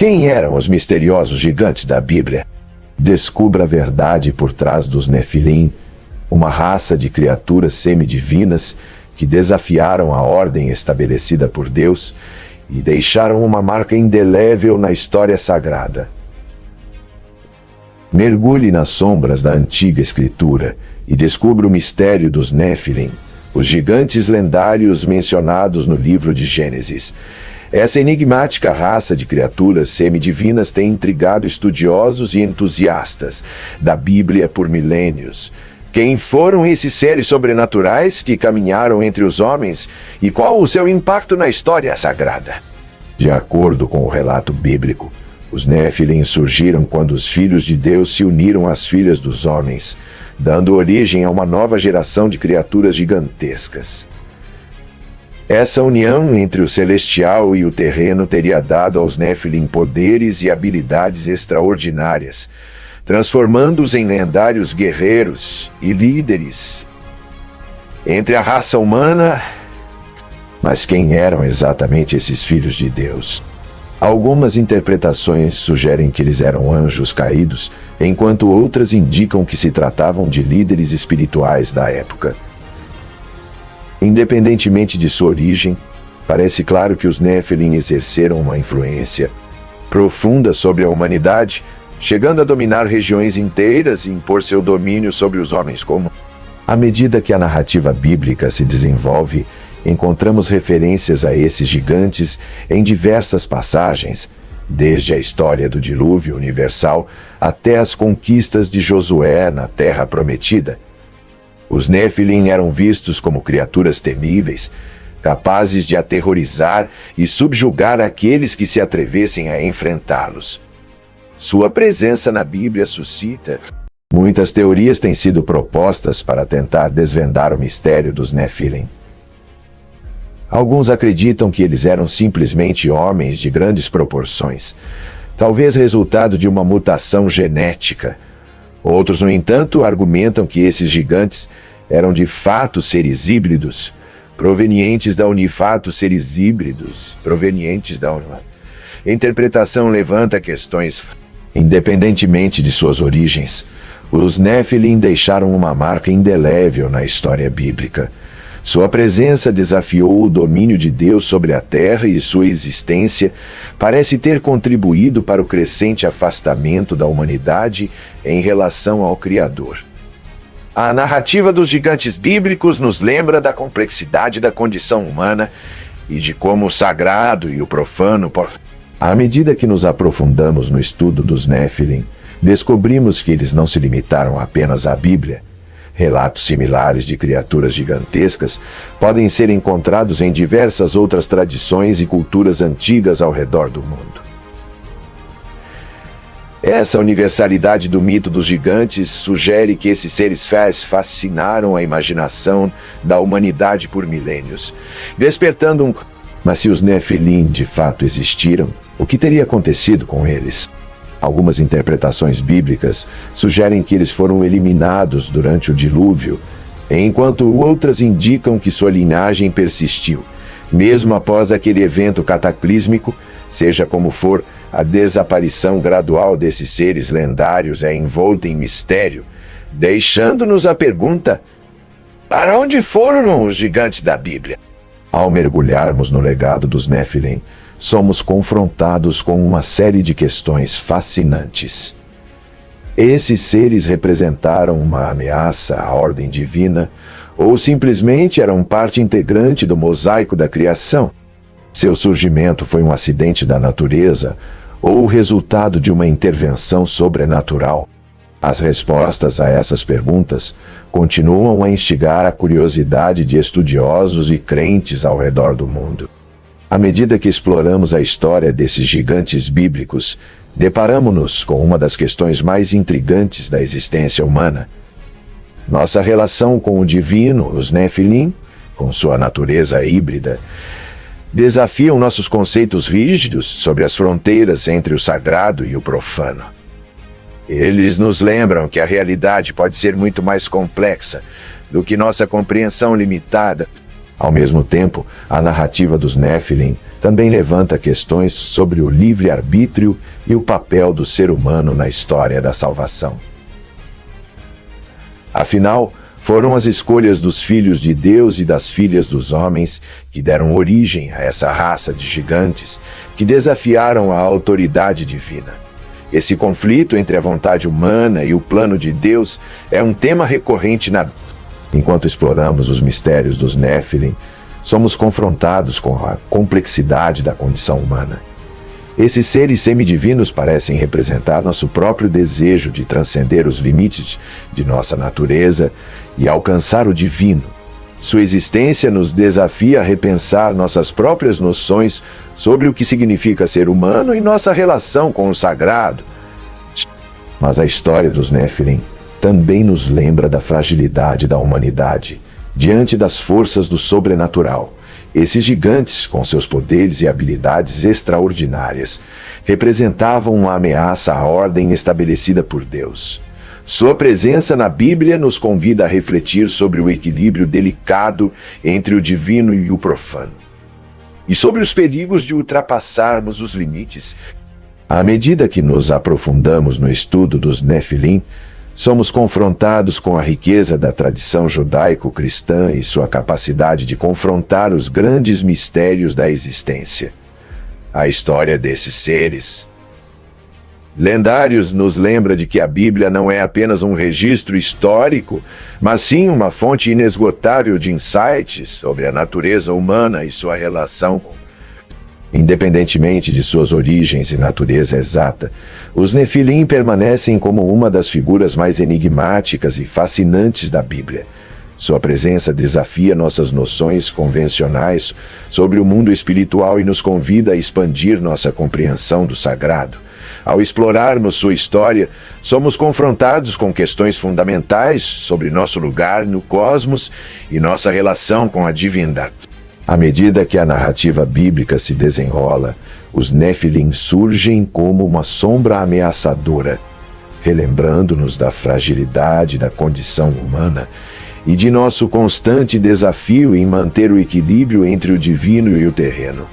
Quem eram os misteriosos gigantes da Bíblia? Descubra a verdade por trás dos Nefilim, uma raça de criaturas semidivinas que desafiaram a ordem estabelecida por Deus e deixaram uma marca indelével na história sagrada. Mergulhe nas sombras da antiga escritura e descubra o mistério dos Nefilim, os gigantes lendários mencionados no livro de Gênesis. Essa enigmática raça de criaturas semidivinas tem intrigado estudiosos e entusiastas da Bíblia por milênios. Quem foram esses seres sobrenaturais que caminharam entre os homens e qual o seu impacto na história sagrada? De acordo com o relato bíblico, os Nefilim surgiram quando os filhos de Deus se uniram às filhas dos homens, dando origem a uma nova geração de criaturas gigantescas. Essa união entre o celestial e o terreno teria dado aos Nefilim poderes e habilidades extraordinárias, transformando-os em lendários guerreiros e líderes entre a raça humana. Mas quem eram exatamente esses filhos de Deus? Algumas interpretações sugerem que eles eram anjos caídos, enquanto outras indicam que se tratavam de líderes espirituais da época. Independentemente de sua origem, parece claro que os Nefilim exerceram uma influência profunda sobre a humanidade, chegando a dominar regiões inteiras e impor seu domínio sobre os homens comuns. À medida que a narrativa bíblica se desenvolve, encontramos referências a esses gigantes em diversas passagens, desde a história do dilúvio universal até as conquistas de Josué na Terra Prometida. Os Nefilim eram vistos como criaturas temíveis, capazes de aterrorizar e subjugar aqueles que se atrevessem a enfrentá-los. Sua presença na Bíblia suscita muitas teorias têm sido propostas para tentar desvendar o mistério dos Nefilim. Alguns acreditam que eles eram simplesmente homens de grandes proporções, talvez resultado de uma mutação genética. Outros, no entanto, argumentam que esses gigantes eram de fato seres híbridos, provenientes da A interpretação levanta questões. Independentemente de suas origens, os Nefilim deixaram uma marca indelével na história bíblica. Sua presença desafiou o domínio de Deus sobre a terra e sua existência parece ter contribuído para o crescente afastamento da humanidade em relação ao Criador. A narrativa dos gigantes bíblicos nos lembra da complexidade da condição humana e de como o sagrado e o profano. À medida que nos aprofundamos no estudo dos Nefilim, descobrimos que eles não se limitaram apenas à Bíblia. Relatos similares de criaturas gigantescas podem ser encontrados em diversas outras tradições e culturas antigas ao redor do mundo. Essa universalidade do mito dos gigantes sugere que esses seres fascinaram a imaginação da humanidade por milênios, despertando um... Mas se os Nefilim de fato existiram, o que teria acontecido com eles? Algumas interpretações bíblicas sugerem que eles foram eliminados durante o dilúvio, enquanto outras indicam que sua linhagem persistiu, mesmo após aquele evento cataclísmico. Seja como for, a desaparição gradual desses seres lendários é envolta em mistério, deixando-nos a pergunta: para onde foram os gigantes da Bíblia? Ao mergulharmos no legado dos Nefilim, somos confrontados com uma série de questões fascinantes. Esses seres representaram uma ameaça à ordem divina, ou simplesmente eram parte integrante do mosaico da criação? Seu surgimento foi um acidente da natureza, ou o resultado de uma intervenção sobrenatural? As respostas a essas perguntas continuam a instigar a curiosidade de estudiosos e crentes ao redor do mundo. À medida que exploramos a história desses gigantes bíblicos, deparamos-nos com uma das questões mais intrigantes da existência humana. Nossa relação com o divino, os Nefilim, com sua natureza híbrida, desafiam nossos conceitos rígidos sobre as fronteiras entre o sagrado e o profano. Eles nos lembram que a realidade pode ser muito mais complexa do que nossa compreensão limitada. Ao mesmo tempo, a narrativa dos Néfilim também levanta questões sobre o livre-arbítrio e o papel do ser humano na história da salvação. Afinal, foram as escolhas dos filhos de Deus e das filhas dos homens que deram origem a essa raça de gigantes que desafiaram a autoridade divina. Esse conflito entre a vontade humana e o plano de Deus é um tema recorrente na Bíblia. Enquanto exploramos os mistérios dos Néfilim, somos confrontados com a complexidade da condição humana. Esses seres semidivinos parecem representar nosso próprio desejo de transcender os limites de nossa natureza e alcançar o divino. Sua existência nos desafia a repensar nossas próprias noções sobre o que significa ser humano e nossa relação com o sagrado. Mas a história dos Néfilim também nos lembra da fragilidade da humanidade diante das forças do sobrenatural. Esses gigantes, com seus poderes e habilidades extraordinárias, representavam uma ameaça à ordem estabelecida por Deus. Sua presença na Bíblia nos convida a refletir sobre o equilíbrio delicado entre o divino e o profano, e sobre os perigos de ultrapassarmos os limites. À medida que nos aprofundamos no estudo dos Néfilim, somos confrontados com a riqueza da tradição judaico-cristã e sua capacidade de confrontar os grandes mistérios da existência. A história desses seres lendários nos lembra de que a Bíblia não é apenas um registro histórico, mas sim uma fonte inesgotável de insights sobre a natureza humana e sua relação com. Independentemente de suas origens e natureza exata, os Nefilim permanecem como uma das figuras mais enigmáticas e fascinantes da Bíblia. Sua presença desafia nossas noções convencionais sobre o mundo espiritual e nos convida a expandir nossa compreensão do sagrado. Ao explorarmos sua história, somos confrontados com questões fundamentais sobre nosso lugar no cosmos e nossa relação com a divindade. À medida que a narrativa bíblica se desenrola, os Néfilim surgem como uma sombra ameaçadora, relembrando-nos da fragilidade da condição humana e de nosso constante desafio em manter o equilíbrio entre o divino e o terreno.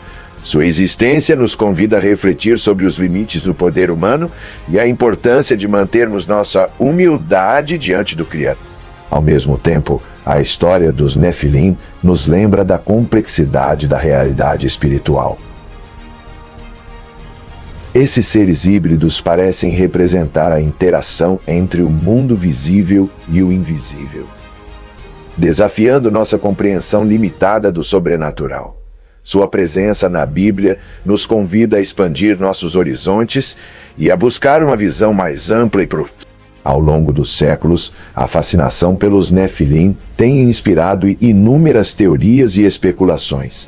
Sua existência nos convida a refletir sobre os limites do poder humano e a importância de mantermos nossa humildade diante do Criador. Ao mesmo tempo, a história dos Néfilim nos lembra da complexidade da realidade espiritual. Esses seres híbridos parecem representar a interação entre o mundo visível e o invisível, desafiando nossa compreensão limitada do sobrenatural. Sua presença na Bíblia nos convida a expandir nossos horizontes e a buscar uma visão mais ampla e profunda. Ao longo dos séculos, a fascinação pelos Néfilim tem inspirado inúmeras teorias e especulações.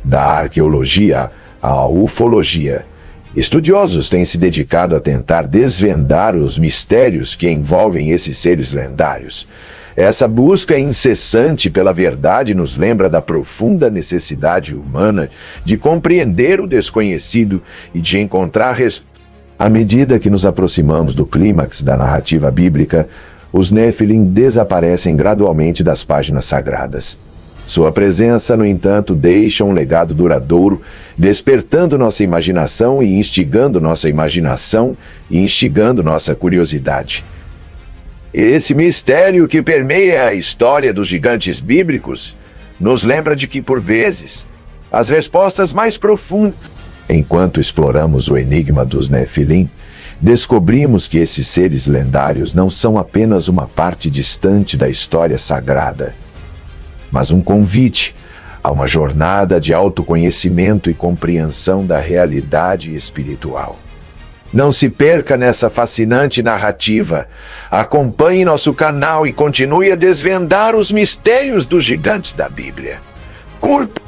Da arqueologia à ufologia, estudiosos têm se dedicado a tentar desvendar os mistérios que envolvem esses seres lendários. Essa busca incessante pela verdade nos lembra da profunda necessidade humana de compreender o desconhecido e de encontrar respostas. À medida que nos aproximamos do clímax da narrativa bíblica, os Néfilim desaparecem gradualmente das páginas sagradas. Sua presença, no entanto, deixa um legado duradouro, despertando nossa imaginação e instigando nossa curiosidade. Esse mistério que permeia a história dos gigantes bíblicos nos lembra de que, por vezes, as respostas mais profundas. Enquanto exploramos o enigma dos Néfilim, descobrimos que esses seres lendários não são apenas uma parte distante da história sagrada, mas um convite a uma jornada de autoconhecimento e compreensão da realidade espiritual. Não se perca nessa fascinante narrativa. Acompanhe nosso canal e continue a desvendar os mistérios dos gigantes da Bíblia. Curta!